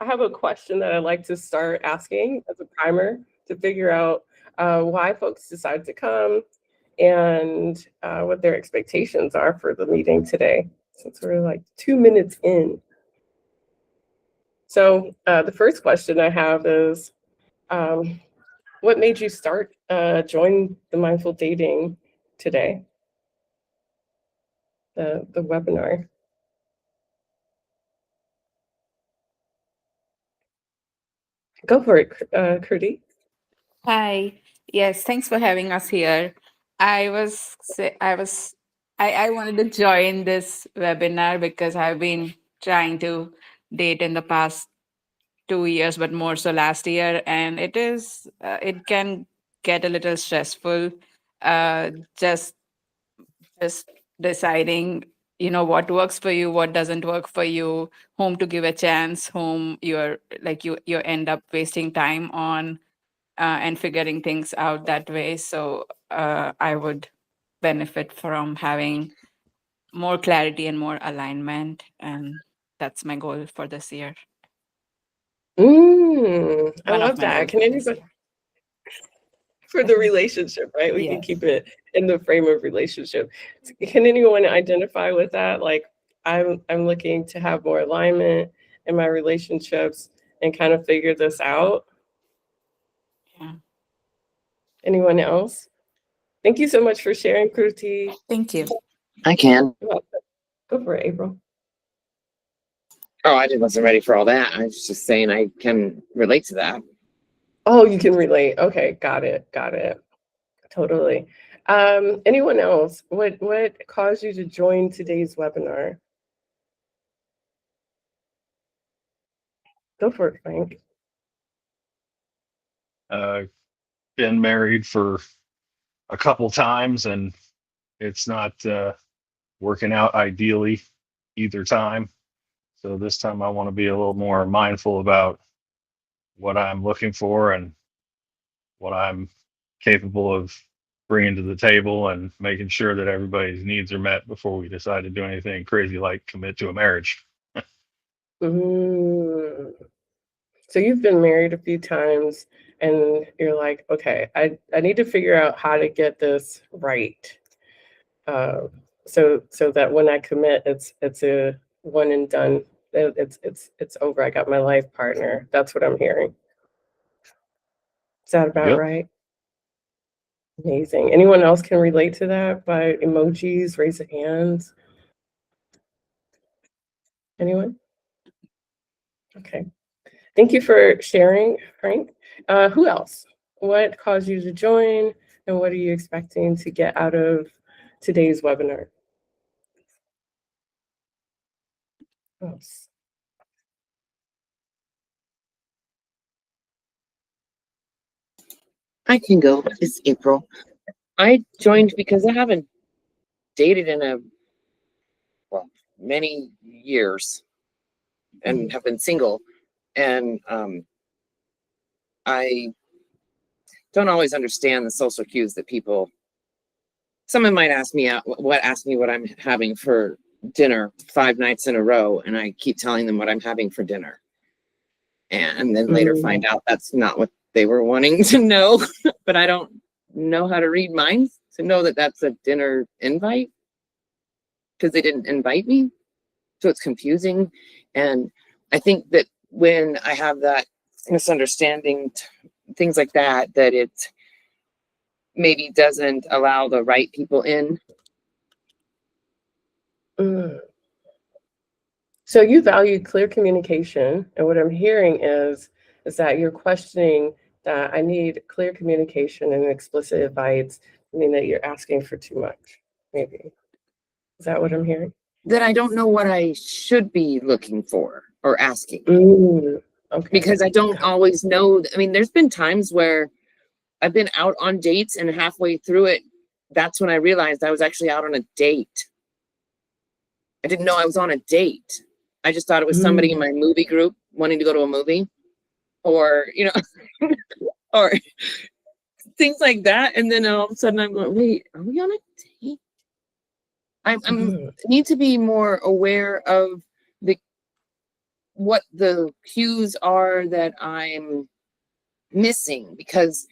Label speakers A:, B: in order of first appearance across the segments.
A: I have a question that I'd like to start asking as a primer to figure out why folks decide to come and what their expectations are for the meeting today, since we're like 2 minutes in. So the first question I have is, what made you start join the Mindful Dating today, the webinar? Go for it, Kruti.
B: Hi. Yes, thanks for having us here. I wanted to join this webinar because I've been trying to date in the past 2 years, but more so last year, and it can get a little stressful. Uh, just just deciding, what works for you, what doesn't work for you, whom to give a chance, whom you end up wasting time on and figuring things out that way. So I would benefit from having more clarity and more alignment. And that's my goal for this year.
A: I
B: One of
A: love
B: my
A: that.
B: goals
A: Can
B: for this
A: anybody,
B: year.
A: for the relationship, right? We can
B: Yes.
A: keep it in the frame of relationship. Can anyone identify with that? Like, I'm looking to have more alignment in my relationships and kind of figure this out.
B: Yeah.
A: Anyone else? Thank you so much for sharing, Kruti.
B: Thank you.
C: I can.
A: Go for it, April.
C: Oh, I wasn't ready for all that. I was just saying I can relate to that.
A: Oh, you can relate. Okay, got it. Totally. Anyone else? What caused you to join today's webinar? Go for it, Frank.
D: Been married for a couple times, and it's not working out ideally either time. So this time I want to be a little more mindful about what I'm looking for and what I'm capable of bringing to the table, and making sure that everybody's needs are met before we decide to do anything crazy like commit to a marriage.
A: Mm. So you've been married a few times and you're like, okay, I need to figure out how to get this right. So that when I commit, it's a one and done. It's over. I got my life partner. That's what I'm hearing. Is that about
D: Yep.
A: right? Amazing. Anyone else can relate to that by emojis? Raise your hands. Anyone? Okay. Thank you for sharing, Frank. Who else? What caused you to join, and what are you expecting to get out of today's webinar? Who else?
C: I can go. It's April. I joined because I haven't dated in many years and have been single. And I don't always understand the social cues that someone might ask me what I'm having for dinner 5 nights in a row, and I keep telling them what I'm having for dinner. And then later find out that's not what they were wanting to know. But I don't know how to read minds to know that that's a dinner invite, because they didn't invite me. So it's confusing. And I think that when I have that misunderstanding, things like that it maybe doesn't allow the right people in.
A: So you value clear communication, and what I'm hearing is that you're questioning that I need clear communication and explicit invites. I mean that you're asking for too much, maybe. Is that what I'm hearing?
C: That I don't know what I should be looking for or asking.
A: Okay.
C: Because I don't always know. I mean, there's been times where I've been out on dates, and halfway through it, that's when I realized I was actually out on a date. I didn't know I was on a date. I just thought it was somebody in my movie group wanting to go to a movie, or, or things like that. And then all of a sudden I'm going, wait, are we on a date? I need to be more aware of what the cues are that I'm missing, because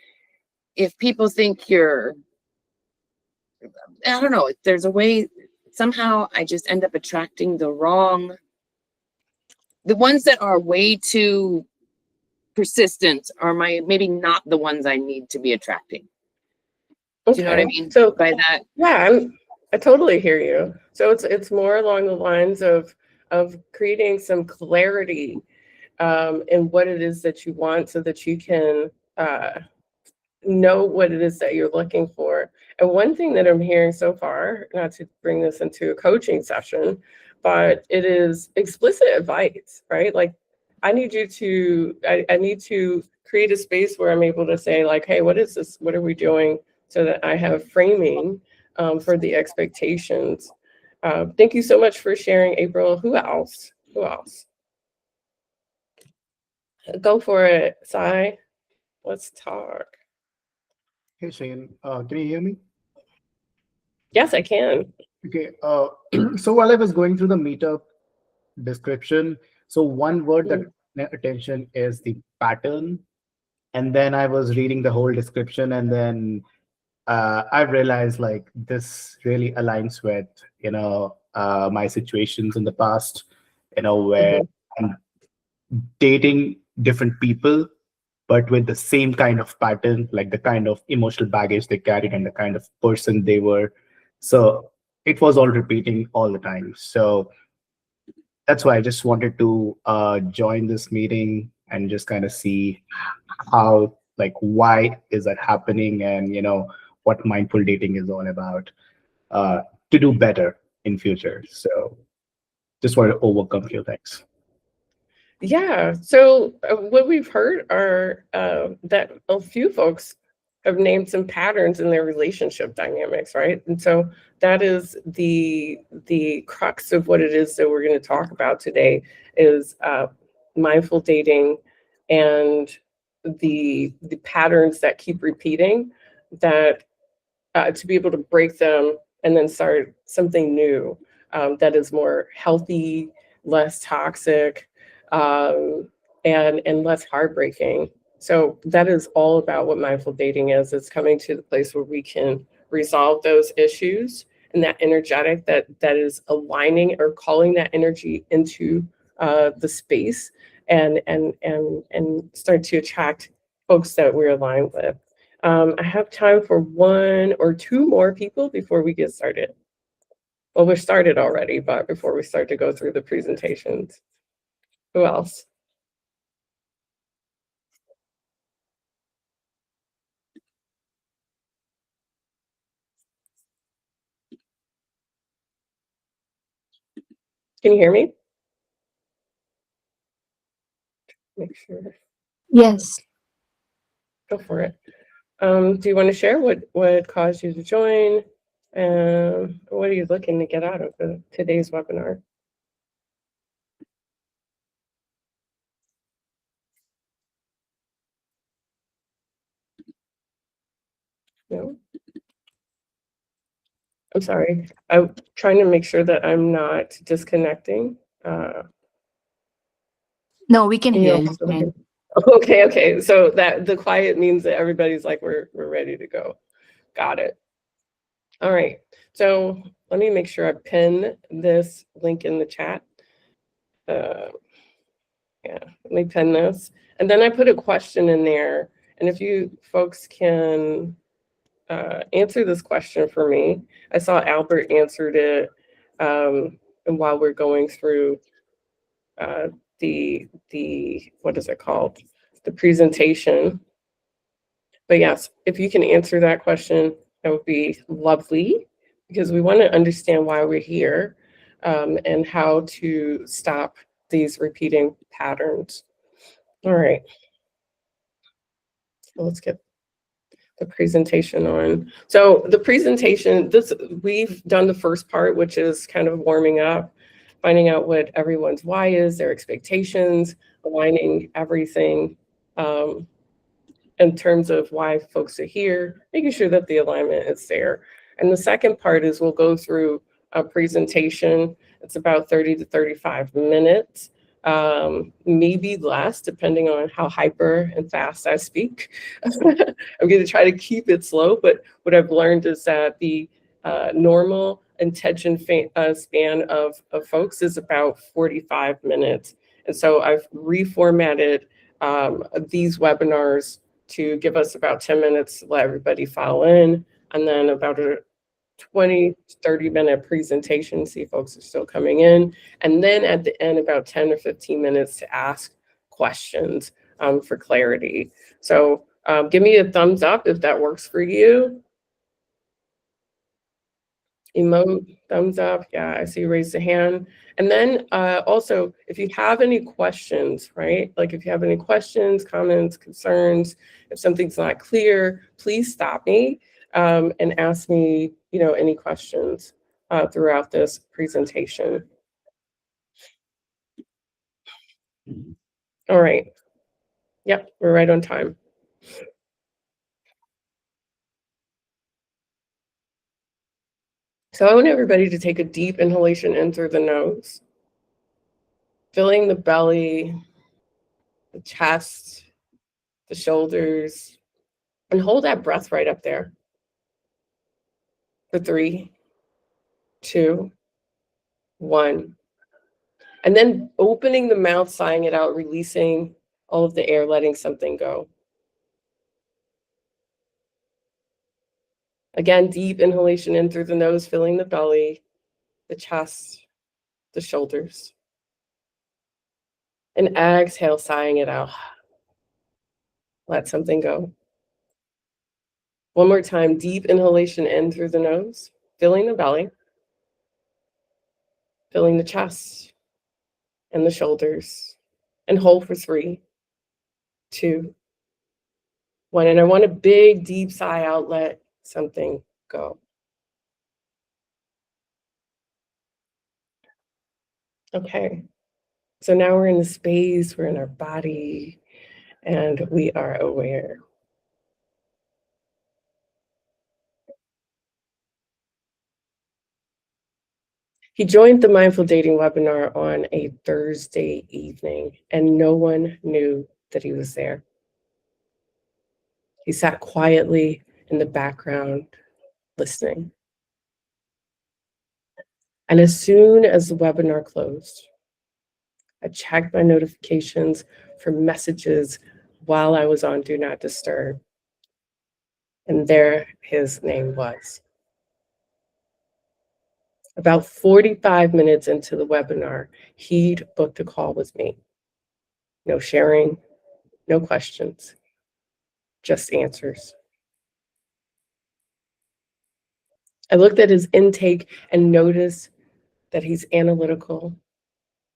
C: if people think you're, I don't know, there's a way, somehow I just end up attracting the ones that are way too persistent are maybe not the ones I need to be attracting. Do you know what I mean?
A: So
C: by that?
A: yeah, I totally hear you. So it's more along the lines of creating some clarity in what it is that you want, so that you can know what it is that you're looking for. And one thing that I'm hearing so far, not to bring this into a coaching session, but it is explicit advice, right? Like I need to create a space where I'm able to say like, hey, what is this? What are we doing? So that I have framing for the expectations. Thank you so much for sharing, April. Who else? Who else? Go for it, Sai. Let's talk.
E: Hey Shane, can you hear me?
A: Yes, I can.
E: Okay. So while I was going through the meetup description, so one word that caught my attention is the pattern, and then I was reading the whole description, and then I realized like this really aligns with my situations in the past, where I'm dating different people, but with the same kind of pattern, like the kind of emotional baggage they carried and the kind of person they were. So it was all repeating all the time. So that's why I just wanted to join this meeting and just kind of see how, like, why is that happening, and what mindful dating is all about, to do better in future. So just want to overcome few things.
A: Yeah. So what we've heard are that a few folks have named some patterns in their relationship dynamics, right? And so that is the crux of what it is that we're going to talk about today is mindful dating and the patterns that keep repeating, that to be able to break them and then start something new that is more healthy, less toxic, and less heartbreaking. So that is all about what mindful dating is. It's coming to the place where we can resolve those issues, and that energetic that is aligning or calling that energy into the space, and start to attract folks that we're aligned with. I have time for one or two more people before we get started. Well, we're started already, but before we start to go through the presentations. Who else? Can you hear me? Make sure.
F: Yes.
A: Go for it. Do you want to share what caused you to join? What are you looking to get out of today's webinar? No? I'm sorry. I'm trying to make sure that I'm not disconnecting.
F: No, we can hear
A: Yeah.
F: you. Shane.
A: Okay. So that the quiet means that everybody's like, we're ready to go. Got it. All right. So let me make sure I pin this link in the chat. Yeah, let me pin this. And then I put a question in there. And if you folks can answer this question for me. I saw Albert answered it and while we're going through the what is it called? The presentation. But yes, if you can answer that question, that would be lovely, because we want to understand why we're here and how to stop these repeating patterns. All right. So let's get the presentation on. So the presentation, we've done the first part, which is kind of warming up, finding out what everyone's why is, their expectations, aligning everything in terms of why folks are here, making sure that the alignment is there. And the second part is we'll go through a presentation. It's about 30 to 35 minutes maybe less, depending on how hyper and fast I speak. I'm going to try to keep it slow, but what I've learned is that the normal attention span of folks is about 45 minutes. And so I've reformatted these webinars to give us about 10 minutes to let everybody file in, and then about a 20, 30-minute presentation, see if folks are still coming in. And then at the end, about 10 or 15 minutes to ask questions for clarity. So give me a thumbs up if that works for you. Emote, thumbs up. Yeah, I see you raise the hand. And then also, if you have any questions, right? Like if you have any questions, comments, concerns, if something's not clear, please stop me and ask me, any questions throughout this presentation. All right. Yep, we're right on time. So I want everybody to take a deep inhalation in through the nose, filling the belly, the chest, the shoulders, and hold that breath right up there. For 3, 2, 1. And then opening the mouth, sighing it out, releasing all of the air, letting something go. Again, deep inhalation in through the nose, filling the belly, the chest, the shoulders. And exhale, sighing it out. Let something go. One more time, deep inhalation in through the nose, filling the belly, filling the chest and the shoulders. And hold for 3, 2, 1. And I want a big, deep sigh out, let something go. Okay, so now we're in the space, we're in our body, and we are aware. He joined the Mindful Dating webinar on a Thursday evening, and no one knew that he was there. He sat quietly in the background, listening. And as soon as the webinar closed, I checked my notifications for messages while I was on Do Not Disturb. And there his name was. About 45 minutes into the webinar, he'd booked a call with me. No sharing, no questions, just answers. I looked at his intake and noticed that he's analytical.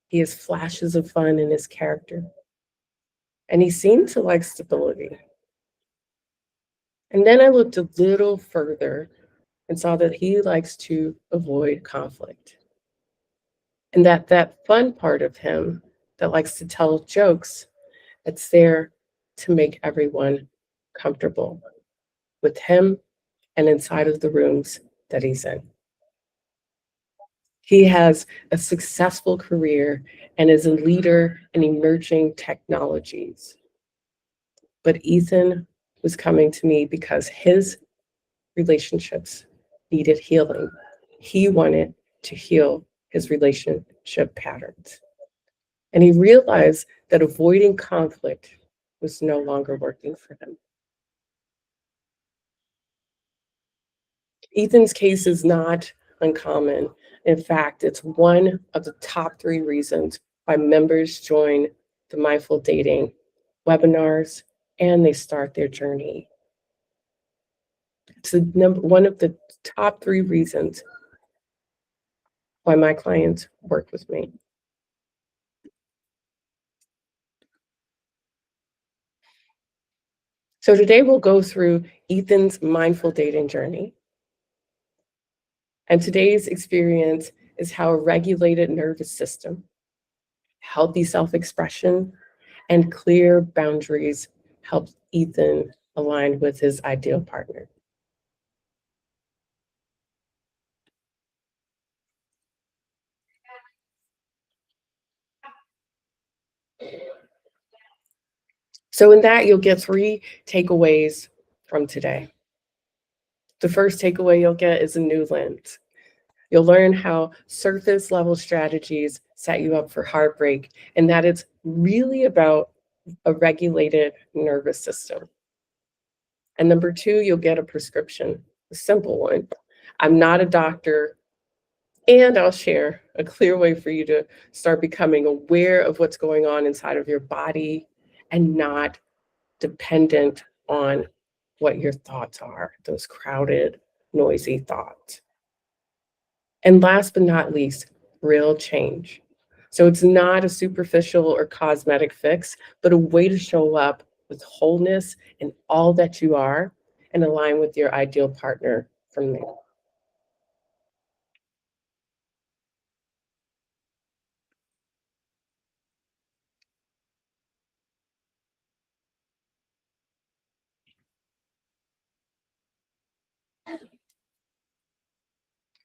A: He has flashes of fun in his character. And he seemed to like stability. And then I looked a little further and saw that he likes to avoid conflict. And that fun part of him that likes to tell jokes, it's there to make everyone comfortable with him and inside of the rooms that he's in. He has a successful career and is a leader in emerging technologies. But Ethan was coming to me because his relationships needed healing. He wanted to heal his relationship patterns. And he realized that avoiding conflict was no longer working for him. Ethan's case is not uncommon. In fact, it's one of the top 3 reasons why members join the Mindful Dating webinars and they start their journey. It's one of the top 3 reasons why my clients work with me. So today we'll go through Ethan's mindful dating journey. And today's experience is how a regulated nervous system, healthy self-expression, and clear boundaries help Ethan align with his ideal partner. So in that, you'll get 3 takeaways from today. The first takeaway you'll get is a new lens. You'll learn how surface level strategies set you up for heartbreak, and that it's really about a regulated nervous system. And number 2, you'll get a prescription, a simple one. I'm not a doctor, and I'll share a clear way for you to start becoming aware of what's going on inside of your body and not dependent on what your thoughts are, those crowded, noisy thoughts. And last but not least, real change. So it's not a superficial or cosmetic fix, but a way to show up with wholeness in all that you are and align with your ideal partner from there.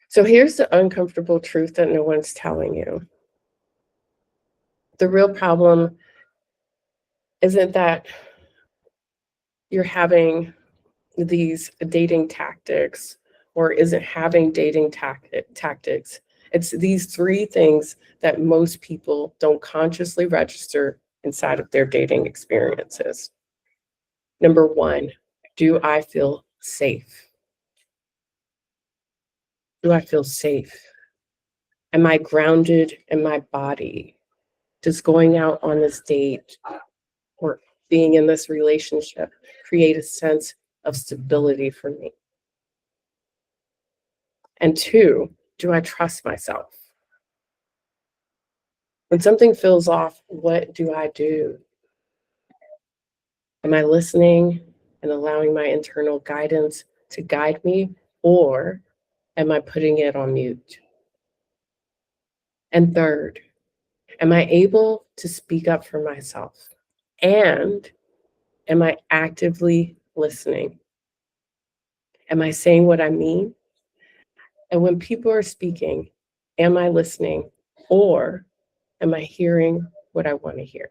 A: So here's the uncomfortable truth that no one's telling you. The real problem isn't that you're having these dating tactics or isn't having dating tactics. It's these 3 things that most people don't consciously register inside of their dating experiences. Number 1, do I feel safe? Do I feel safe? Am I grounded in my body? Does going out on this date or being in this relationship create a sense of stability for me? And 2, do I trust myself? When something feels off, what do I do? Am I listening and allowing my internal guidance to guide me, or am I putting it on mute? And 3rd, am I able to speak up for myself? And am I actively listening? Am I saying what I mean? And when people are speaking, am I listening, or am I hearing what I want to hear?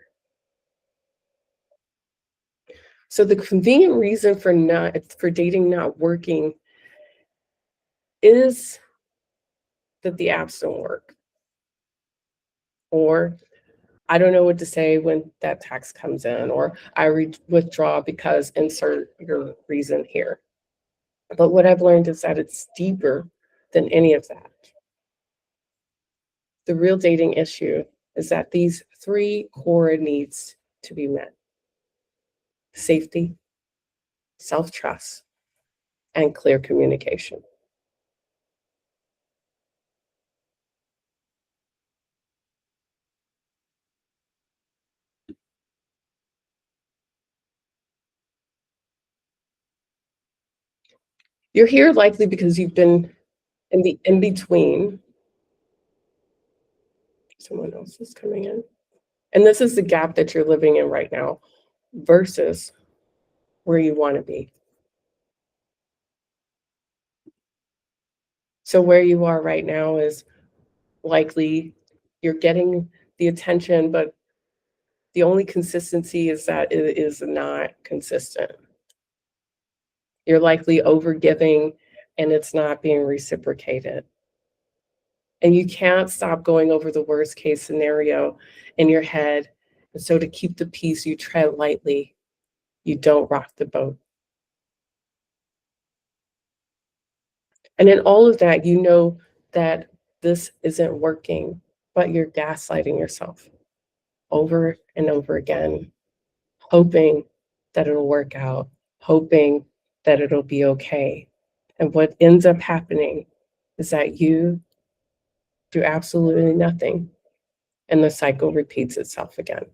A: So the convenient reason for dating not working is that the apps don't work. Or I don't know what to say when that text comes in, or I withdraw because insert your reason here. But what I've learned is that it's deeper than any of that. The real dating issue is that these 3 core needs to be met: safety, self-trust, and clear communication. You're here likely because you've been in the in-between. Someone else is coming in. And this is the gap that you're living in right now versus where you want to be. So where you are right now is likely you're getting the attention, but the only consistency is that it is not consistent. You're likely overgiving and it's not being reciprocated. And you can't stop going over the worst case scenario in your head. And so to keep the peace, you tread lightly. You don't rock the boat. And in all of that, you know that this isn't working, but you're gaslighting yourself over and over again, hoping that it'll work out, hoping that it'll be okay. And what ends up happening is that you do absolutely nothing, and the cycle repeats itself again.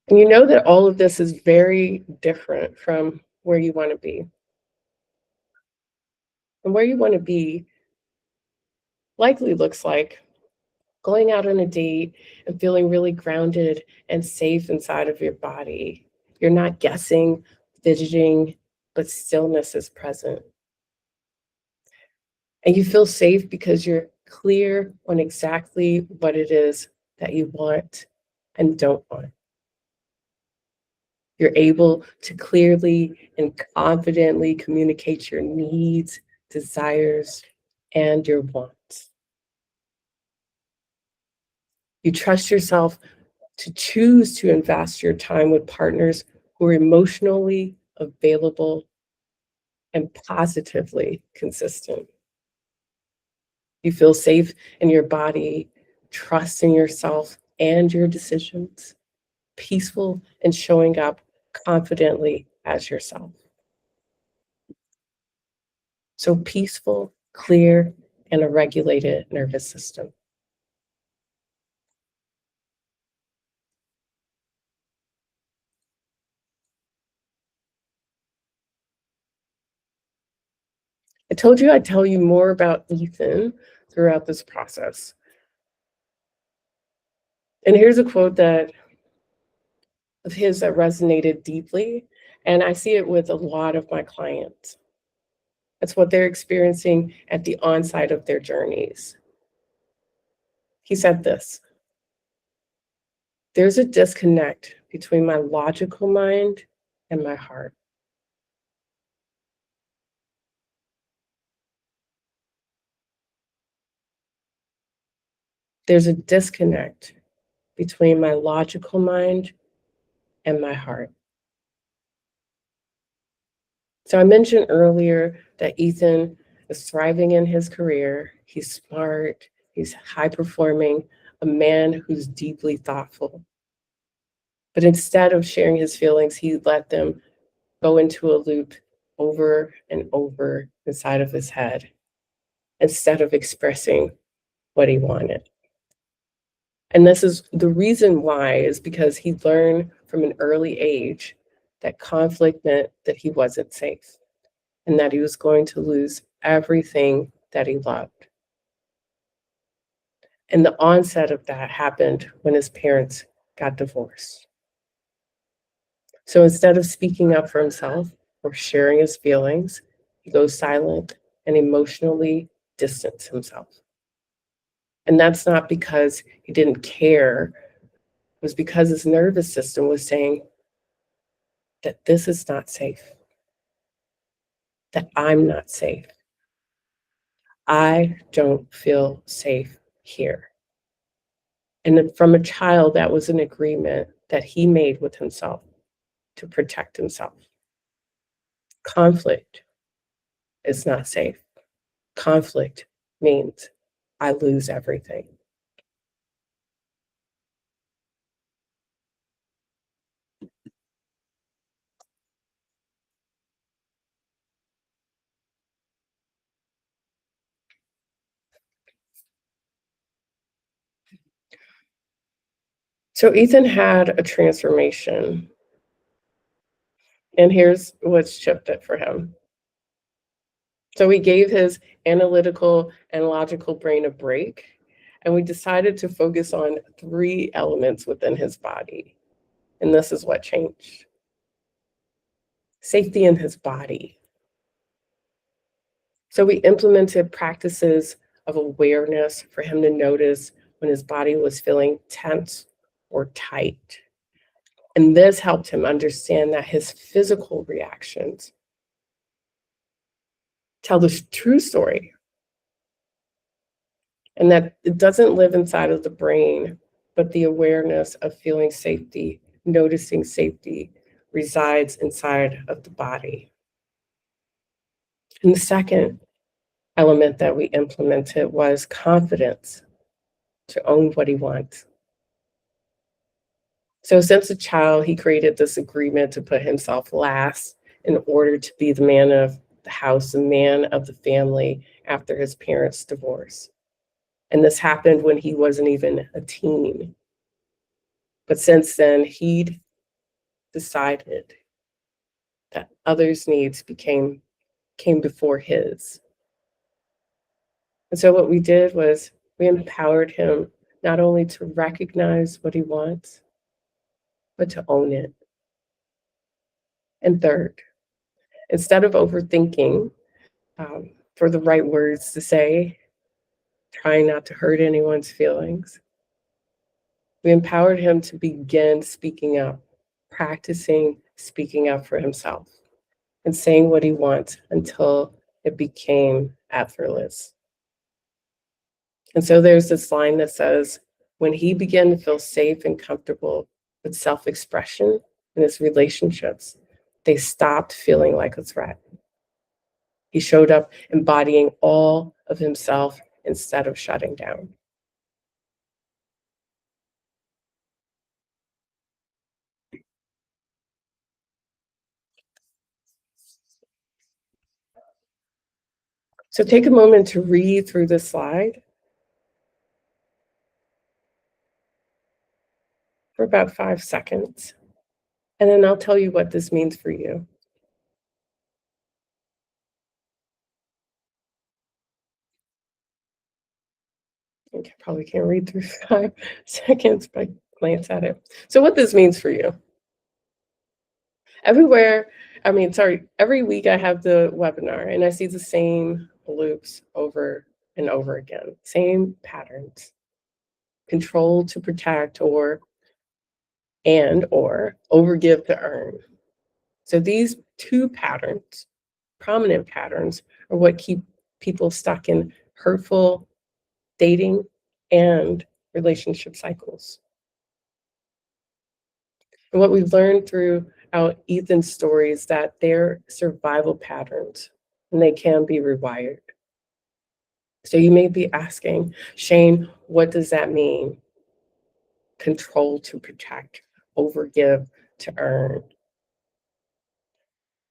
A: And you know that all of this is very different from where you want to be. And where you want to be likely looks like going out on a date and feeling really grounded and safe inside of your body. You're not guessing, fidgeting, but stillness is present. And you feel safe because you're clear on exactly what it is that you want and don't want. You're able to clearly and confidently communicate your needs, desires, and your wants. You trust yourself to choose to invest your time with partners who are emotionally available and positively consistent. You feel safe in your body, trusting yourself and your decisions, peaceful and showing up confidently as yourself. So peaceful, clear, and a regulated nervous system. I told you I'd tell you more about Ethan throughout this process. And here's a quote of his that resonated deeply, and I see it with a lot of my clients. That's what they're experiencing at the onset of their journeys. He said this: "There's a disconnect between my logical mind and my heart. There's a disconnect between my logical mind and my heart." So I mentioned earlier that Ethan is thriving in his career. He's smart, he's high performing, a man who's deeply thoughtful. But instead of sharing his feelings, he let them go into a loop over and over inside of his head instead of expressing what he wanted. And this is the reason why, is because he learned from an early age that conflict meant that he wasn't safe and that he was going to lose everything that he loved. And the onset of that happened when his parents got divorced. So instead of speaking up for himself or sharing his feelings, he goes silent and emotionally distanced himself. And that's not because he didn't care, it was because his nervous system was saying that this is not safe, that I'm not safe. I don't feel safe here. And then from a child, that was an agreement that he made with himself to protect himself. Conflict is not safe. Conflict means I lose everything. So Ethan had a transformation, and here's what's shifted for him. So we gave his analytical and logical brain a break, and we decided to focus on 3 elements within his body. And this is what changed. Safety in his body. So we implemented practices of awareness for him to notice when his body was feeling tense or tight. And this helped him understand that his physical reactions tell the true story, and that it doesn't live inside of the brain, but the awareness of feeling safety, noticing safety, resides inside of the body. And the second element that we implemented was confidence to own what he wants. So since a child, he created this agreement to put himself last in order to be the man of the house, the man of the family after his parents' divorce. And this happened when he wasn't even a teen. But since then, he'd decided that others' needs came before his. And so what we did was we empowered him not only to recognize what he wants, but to own it. And third, instead of overthinking, for the right words to say, trying not to hurt anyone's feelings. We empowered him to begin speaking up, practicing speaking up for himself and saying what he wants until it became effortless. And so there's this line that says, when he began to feel safe and comfortable with self-expression in his relationships, they stopped feeling like a threat. He showed up embodying all of himself instead of shutting down. So take a moment to read through this slide for about 5 seconds, and then I'll tell you what this means for you. I probably can't read through 5 seconds, but glance at it. So what this means for you. Every week I have the webinar and I see the same loops over and over again, same patterns. Control to protect or overgive to earn. So these two patterns, prominent patterns, are what keep people stuck in hurtful dating and relationship cycles. And what we've learned throughout Ethan's story is that they're survival patterns and they can be rewired. So you may be asking, Shane, what does that mean? Control to protect, overgive to earn.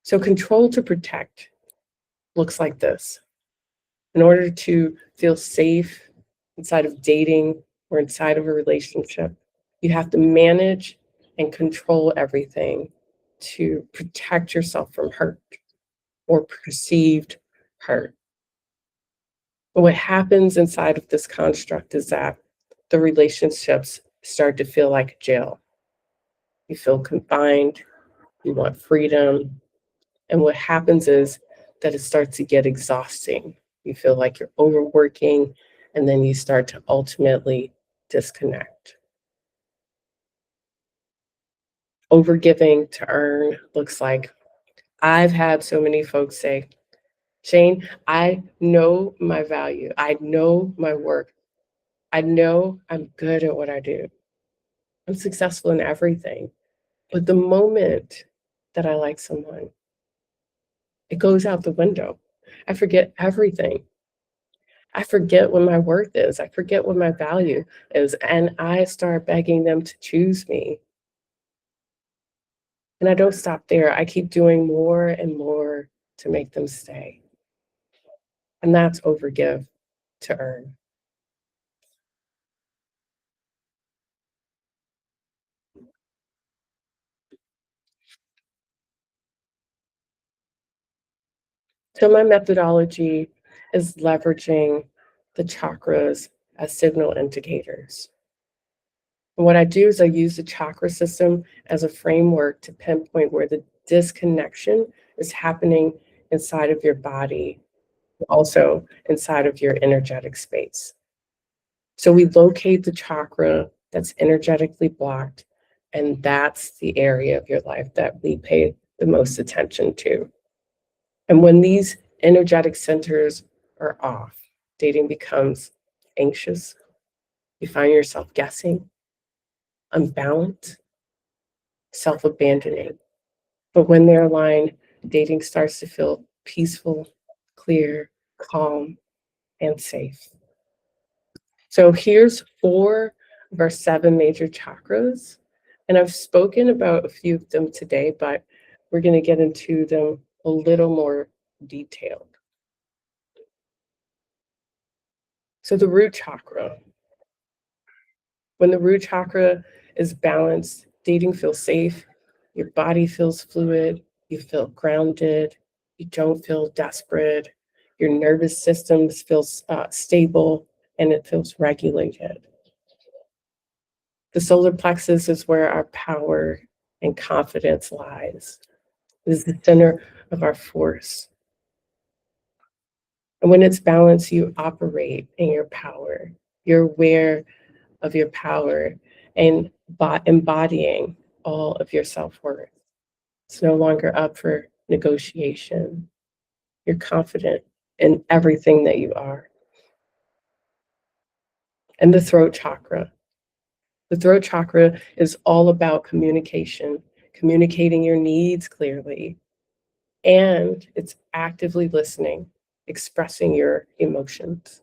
A: So control to protect looks like this. In order to feel safe inside of dating or inside of a relationship, you have to manage and control everything to protect yourself from hurt or perceived hurt. But what happens inside of this construct is that the relationships start to feel like jail. You feel confined, you want freedom, and what happens is that it starts to get exhausting. You feel like you're overworking, and then you start to ultimately disconnect. Overgiving to earn looks like, I've had so many folks say, Shane, I know my value. I know my work. I know I'm good at what I do. I'm successful in everything. But the moment that I like someone, it goes out the window. I forget everything. I forget what my worth is. I forget what my value is. And I start begging them to choose me. And I don't stop there. I keep doing more and more to make them stay. And that's overgive to earn. So my methodology is leveraging the chakras as signal indicators. And what I do is I use the chakra system as a framework to pinpoint where the disconnection is happening inside of your body, also inside of your energetic space. So we locate the chakra that's energetically blocked, and that's the area of your life that we pay the most attention to. And when these energetic centers are off, dating becomes anxious. You find yourself guessing, unbalanced, self-abandoning. But when they're aligned, dating starts to feel peaceful, clear, calm, and safe. So here's 4 of our 7 major chakras. And I've spoken about a few of them today, but we're going to get into them a little more detailed. So the root chakra. When the root chakra is balanced, dating feels safe, your body feels fluid, you feel grounded, you don't feel desperate, your nervous system feels stable, and it feels regulated. The solar plexus is where our power and confidence lies. It is the center of our force. And when it's balanced, you operate in your power. You're aware of your power and embodying all of your self-worth. It's no longer up for negotiation. You're confident in everything that you are. And the throat chakra. The throat chakra is all about communication, communicating your needs clearly, and it's actively listening, expressing your emotions.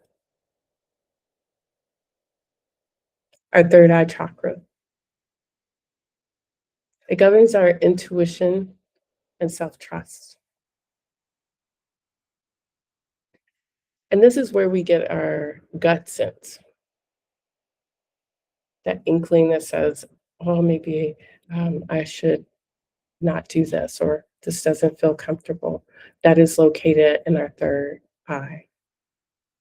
A: Our third eye chakra. It governs our intuition and self-trust. And this is where we get our gut sense. That inkling that says, oh, maybe I should not do this, or this doesn't feel comfortable. That is located in our third eye.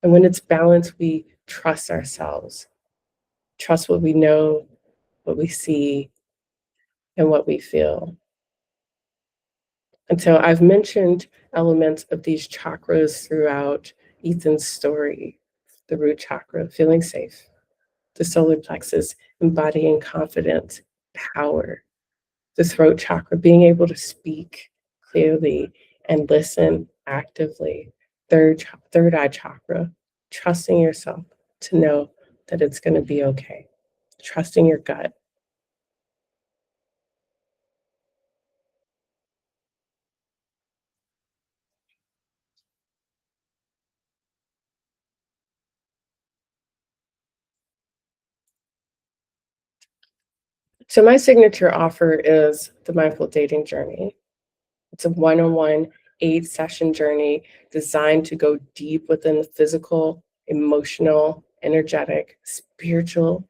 A: And when it's balanced, we trust ourselves, trust what we know, what we see, and what we feel. And so I've mentioned elements of these chakras throughout Ethan's story. The root chakra, feeling safe. The solar plexus, embodying confidence, power. The throat chakra, being able to speak clearly and listen actively. Third eye chakra, trusting yourself to know that it's going to be okay. Trusting your gut. So my signature offer is the Mindful Dating Journey. It's a one-on-one 8-session journey designed to go deep within the physical, emotional, energetic, spiritual,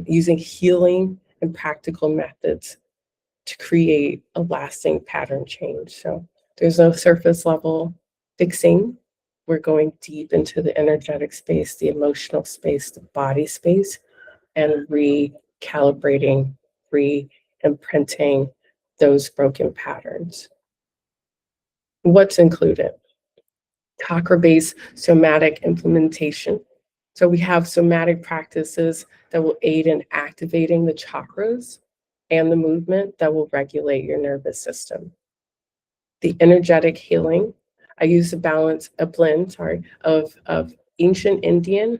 A: using healing and practical methods to create a lasting pattern change. So there's no surface level fixing. We're going deep into the energetic space, the emotional space, the body space, and recalibrating, re-imprinting those broken patterns. What's included? Chakra-based somatic implementation. So we have somatic practices that will aid in activating the chakras and the movement that will regulate your nervous system. The energetic healing, I use a blend of ancient Indian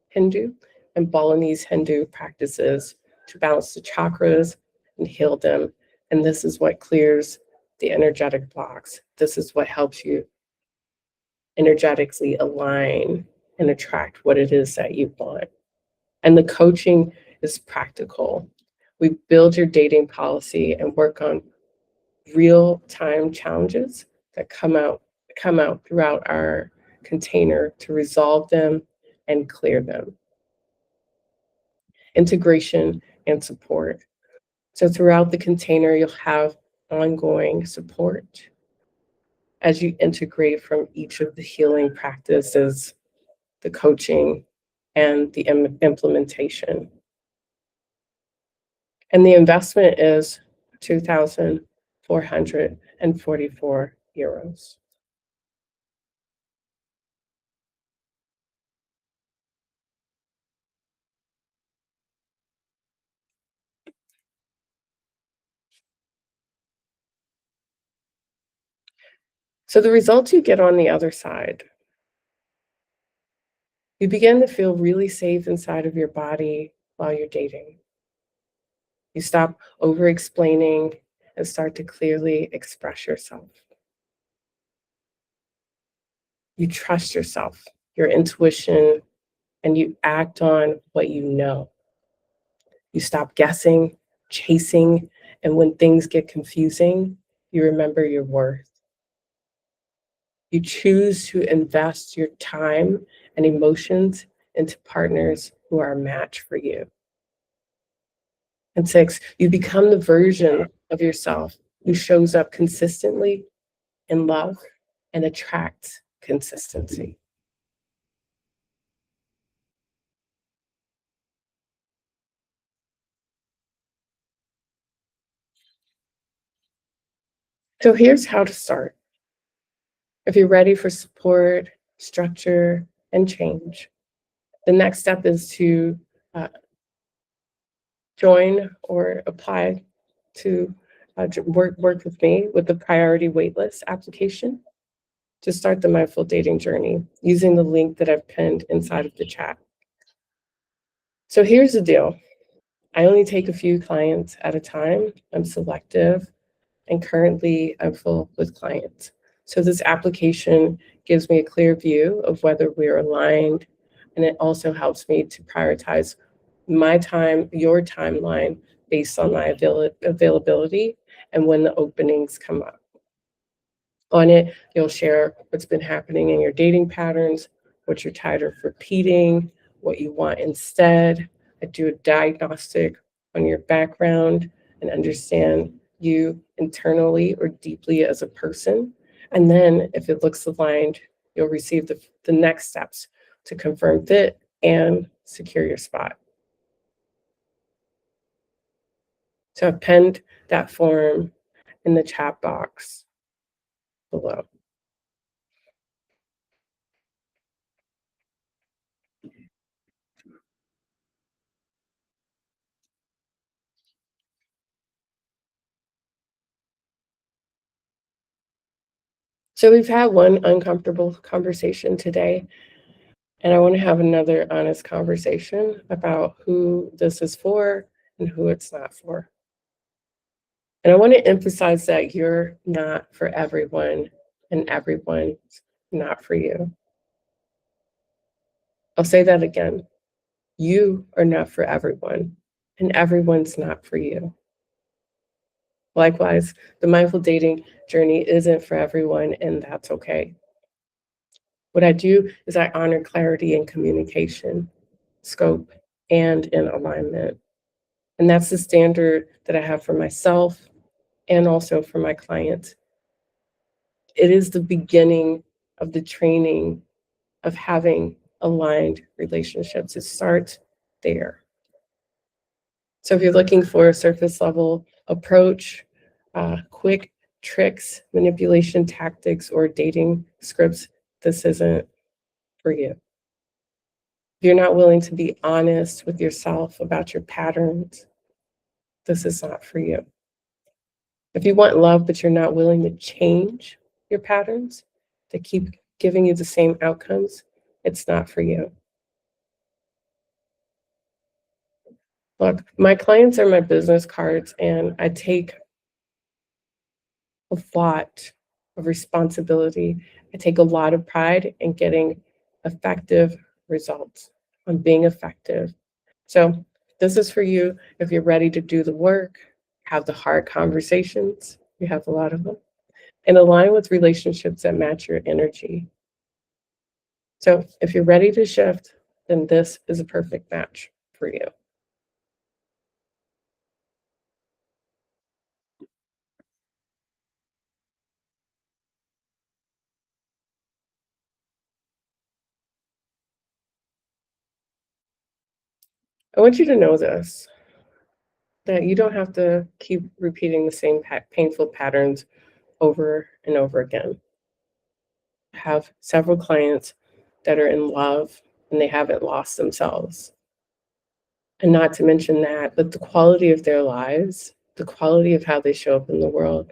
A: Hindu and Balinese Hindu practices to balance the chakras and heal them. And this is what clears the energetic blocks. This is what helps you energetically align and attract what it is that you want. And the coaching is practical. We build your dating policy and work on real-time challenges that come out throughout our container to resolve them and clear them. Integration and support. So throughout the container, you'll have ongoing support as you integrate from each of the healing practices, the coaching, and the implementation. And the investment is €2,444. So the results you get on the other side, you begin to feel really safe inside of your body while you're dating. You stop over-explaining and start to clearly express yourself. You trust yourself, your intuition, and you act on what you know. You stop guessing, chasing, and when things get confusing, you remember your worth. You choose to invest your time and emotions into partners who are a match for you. And 6, you become the version of yourself who shows up consistently in love and attracts consistency. So here's how to start. If you're ready for support, structure, and change. The next step is to join or apply to work with me with the priority waitlist application to start the mindful dating journey using the link that I've pinned inside of the chat. So here's the deal. I only take a few clients at a time. I'm selective, and currently I'm full with clients. So this application gives me a clear view of whether we're aligned, and it also helps me to prioritize my time, your timeline, based on my availability and when the openings come up. On it, you'll share what's been happening in your dating patterns, what you're tired of repeating, what you want instead. I do a diagnostic on your background and understand you internally or deeply as a person. And then if it looks aligned, you'll receive the next steps to confirm fit and secure your spot. So I've penned that form in the chat box below. So we've had one uncomfortable conversation today, and I want to have another honest conversation about who this is for and who it's not for. And I want to emphasize that you're not for everyone and everyone's not for you. I'll say that again. You are not for everyone and everyone's not for you. Likewise, the mindful dating journey isn't for everyone, and that's okay. What I do is I honor clarity in communication, scope, and in alignment. And that's the standard that I have for myself and also for my clients. It is the beginning of the training of having aligned relationships. It starts there. So if you're looking for a surface level approach, quick tricks, manipulation tactics, or dating scripts, this isn't for you. If you're not willing to be honest with yourself about your patterns, this is not for you. If you want love, but you're not willing to change your patterns to keep giving you the same outcomes, it's not for you. Look, my clients are my business cards, and I take a lot of responsibility. I take a lot of pride in getting effective results, on being effective. So this is for you if you're ready to do the work, have the hard conversations, you have a lot of them, and align with relationships that match your energy. So if you're ready to shift, then this is a perfect match for you. I want you to know this, that you don't have to keep repeating the same painful patterns over and over again. I have several clients that are in love and they haven't lost themselves. And not to mention that, but the quality of their lives, the quality of how they show up in the world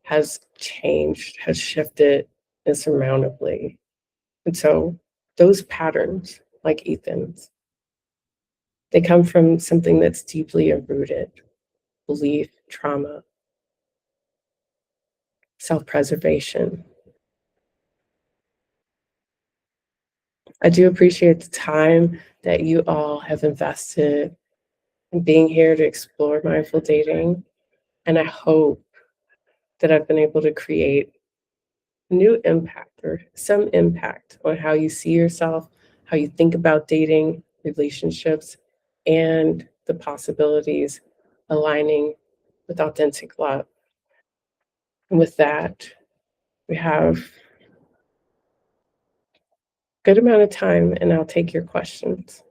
A: has changed, has shifted insurmountably. And so those patterns, like Ethan's, they come from something that's deeply rooted: belief, trauma, self-preservation. I do appreciate the time that you all have invested in being here to explore mindful dating. And I hope that I've been able to create new impact or some impact on how you see yourself, how you think about dating, relationships, and the possibilities aligning with authentic love. And with that, we have a good amount of time, and I'll take your questions.